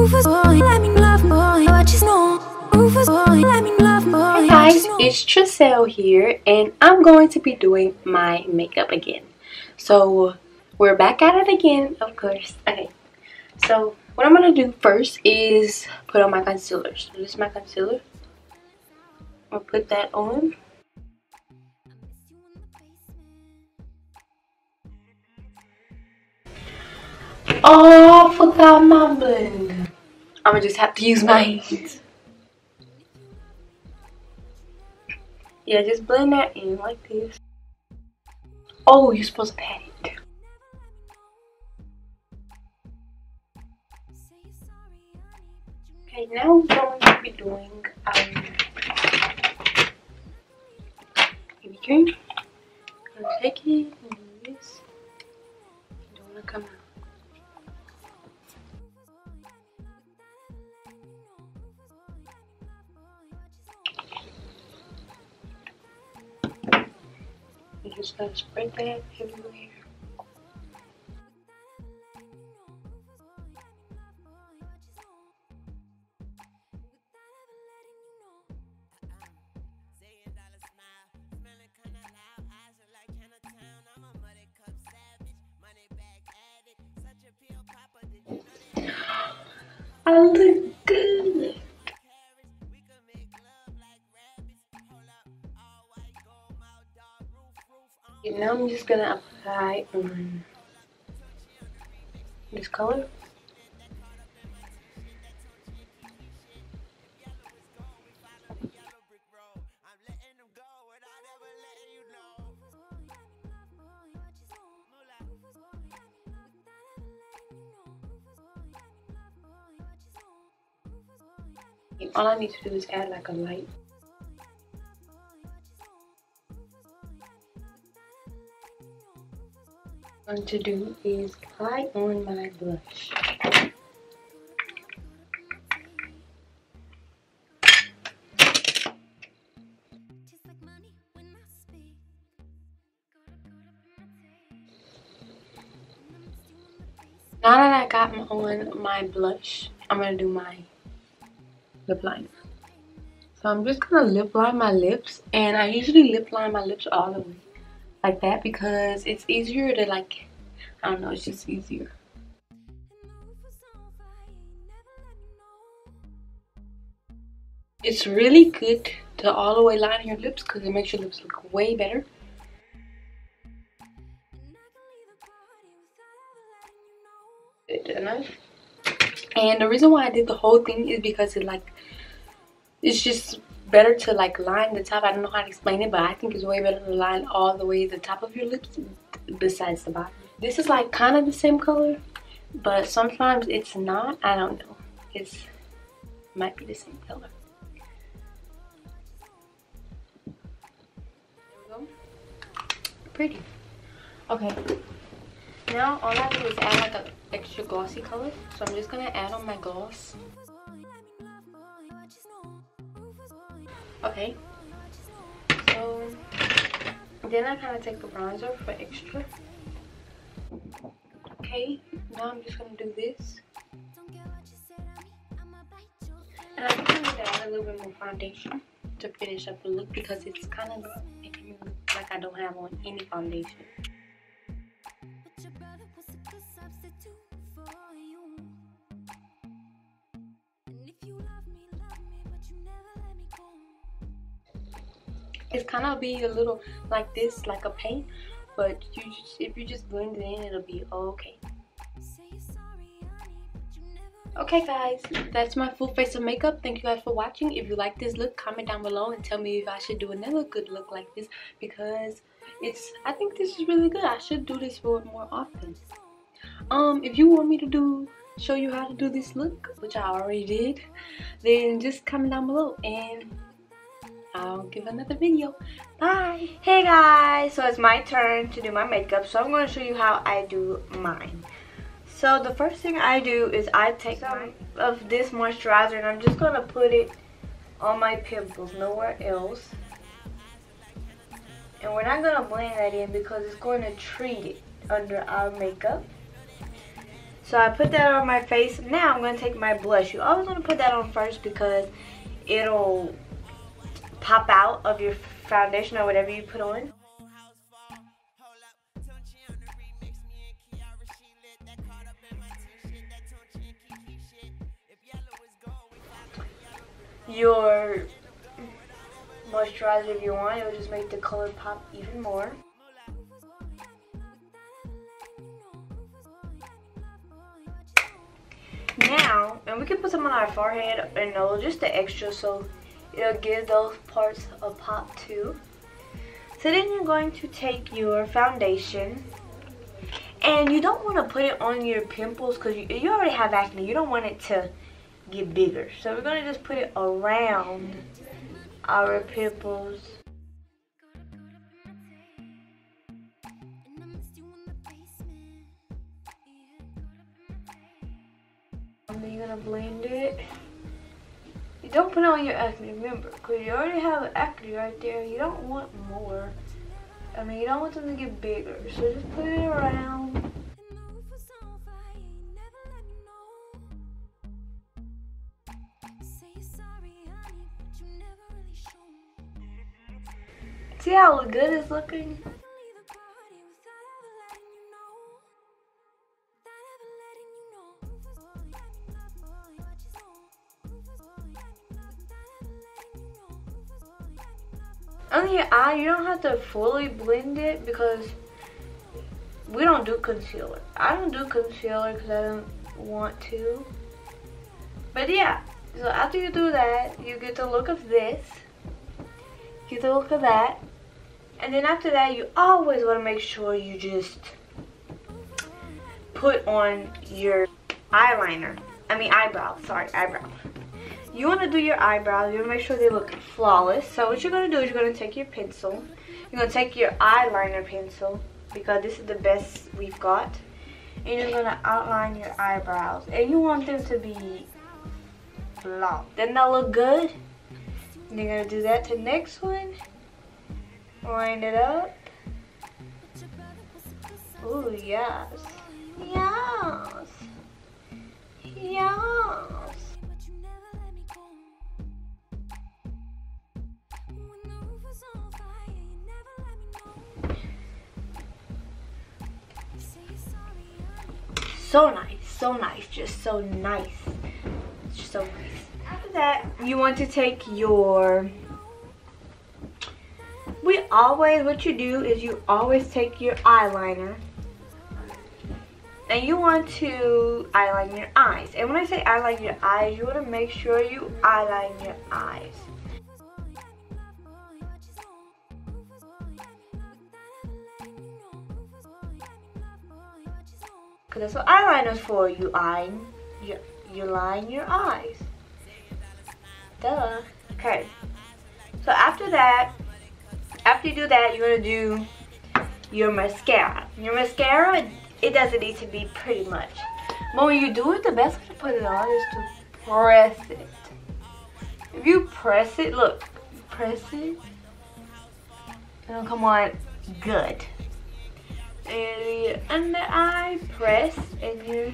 Hey guys, it's Triselle here, and I'm going to be doing my makeup again. So we're back at it again, of course. Okay, so what I'm gonna do first is put on my concealer. So this is my concealer. I'll put that on. Oh, I forgot my blender. I'm gonna just have to use my hands. Yeah, just blend that in like this. Oh, you're supposed to pat it. Okay, now we're going to be doing BB cream. I'm gonna take it and do this. I don't want to come out. You just gotta spread that everywhere. I look good. Okay, now I'm just gonna apply on this color. All I need to do is add like a light. What I'm going to do is apply on my blush. Now that I got on my blush, I'm going to do my lip liner. So I'm just gonna lip line my lips, and I usually lip line my lips all the way like that because it's easier to, like, I don't know, it's just easier. It's really good to all the way line your lips because it makes your lips look way better. Enough. And the reason why I did the whole thing is because it's just better to like line the top. I don't know how to explain it, but I think it's way better to line all the way the top of your lips besides the bottom. This is like kind of the same color, but sometimes it's not. I don't know. It might be the same color. There we go. Pretty. Okay. Now all I do is add like an extra glossy color. So I'm just gonna add on my gloss. Okay, so then I kind of take the bronzer for extra. Okay, now I'm just gonna do this, and I think I need to add a little bit more foundation to finish up the look because it's kind of making me look like I don't have on any foundation. It's kind of be a little like this, like a paint, but if you just blend it in, it'll be okay. Okay guys, that's my full face of makeup. Thank you guys for watching. If you like this look, comment down below and tell me if I should do another good look like this because I think this is really good. I should do this more often. If you want me to show you how to do this look, which I already did, then just comment down below and I'll give another video. Bye. Hey guys, so it's my turn to do my makeup, so I'm going to show you how I do mine. So the first thing I do is I take some of this moisturizer and I'm just going to put it on my pimples, nowhere else. And we're not going to blend that in because it's going to treat it under our makeup. So I put that on my face. Now I'm going to take my blush. You always want to put that on first because it'll pop out of your foundation or whatever you put on. Your moisturizer, if you want, it will just make the color pop even more. Now, and we can put some on our forehead and nose, just the extra, so it'll give those parts a pop too. So then you're going to take your foundation, and you don't want to put it on your pimples because you already have acne. You don't want it to get bigger. So we're going to just put it around our pimples. And then you're going to blend it. You don't put it on your acne, remember, because you already have acne right there. You don't want more. I mean, you don't want them to get bigger. So just put it around. See how good it's looking? On your eye, you don't have to fully blend it because we don't do concealer. I don't do concealer because I don't want to. But yeah, so after you do that, you get the look of this. You get the look of that. And then after that, you always want to make sure you just put on your eyeliner. I mean eyebrows, sorry, eyebrows. You want to do your eyebrows, you want to make sure they look flawless. So what you're going to do is you're going to take your pencil. You're going to take your eyeliner pencil because this is the best we've got. And you're going to outline your eyebrows. And you want them to be long. Doesn't that look good? And you're going to do that to the next one. Line it up. Ooh, yes. Yes. Yes. So nice, so nice, just so nice. Just so nice. After that, you want to take your, what you do is you always take your eyeliner and you want to eyeline your eyes. And when I say eyeline your eyes, you want to make sure you eyeline your eyes. Because that's what eyeliner's for. You line your eyes. Duh. Okay. So after that, after you do that, you're going to do your mascara. Your mascara, it doesn't need to be pretty much. But when you do it, the best way to put it on is to press it. If you press it, look, press it, it'll come on good. And your under eye, press, and your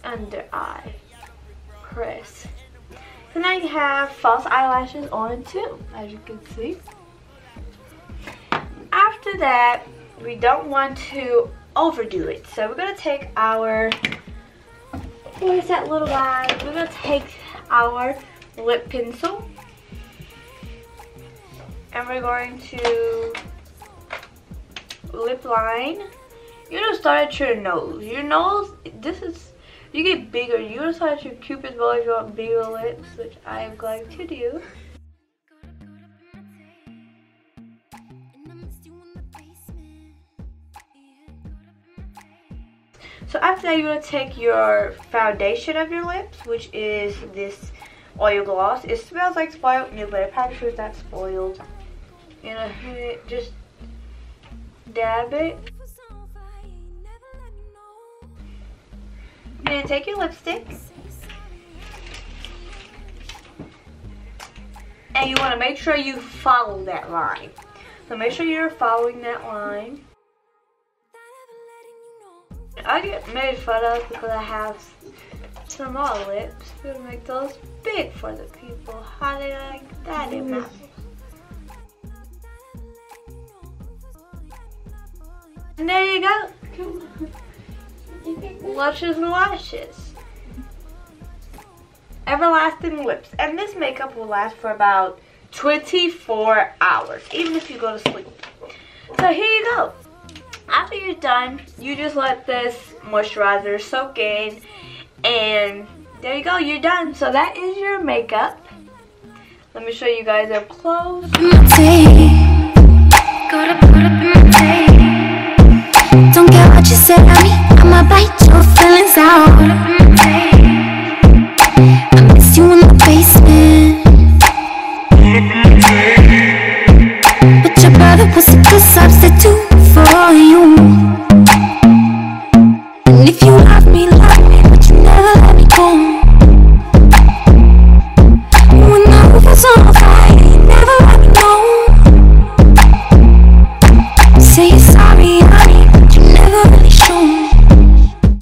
under eye, press. So now you have false eyelashes on too, as you can see. After that, we don't want to overdo it. So we're going to take our, where's that little guy? We're going to take our lip pencil. And we're going to lip line. You're going to start at your nose. Your nose, you get bigger. You're going to start at your cupid's bow if you want bigger lips, which I am going to do. So after that, you're going to take your foundation of your lips, which is this oil gloss. It smells like spoiled milk, but I'm pretty sure it's not spoiled. You're going to just dab it. You're going to take your lipstick. And you want to make sure you follow that line. So make sure you're following that line. I get made fun of because I have small lips. To make those big for the people. How they like that in my And there you go. Luscious lashes. Everlasting lips. And this makeup will last for about 24 hours, even if you go to sleep. So here you go. After you're done, you just let this moisturizer soak in, and there you go, you're done. So that is your makeup. Let me show you guys up close. Don't care what you say to me, I'ma bite your feelings out. I miss you in the basement, but your brother was a good substitute for you. And if you love me, but you never let me go. When the roof was on fire, you never let me know. Say you're sorry, honey, but you never really show.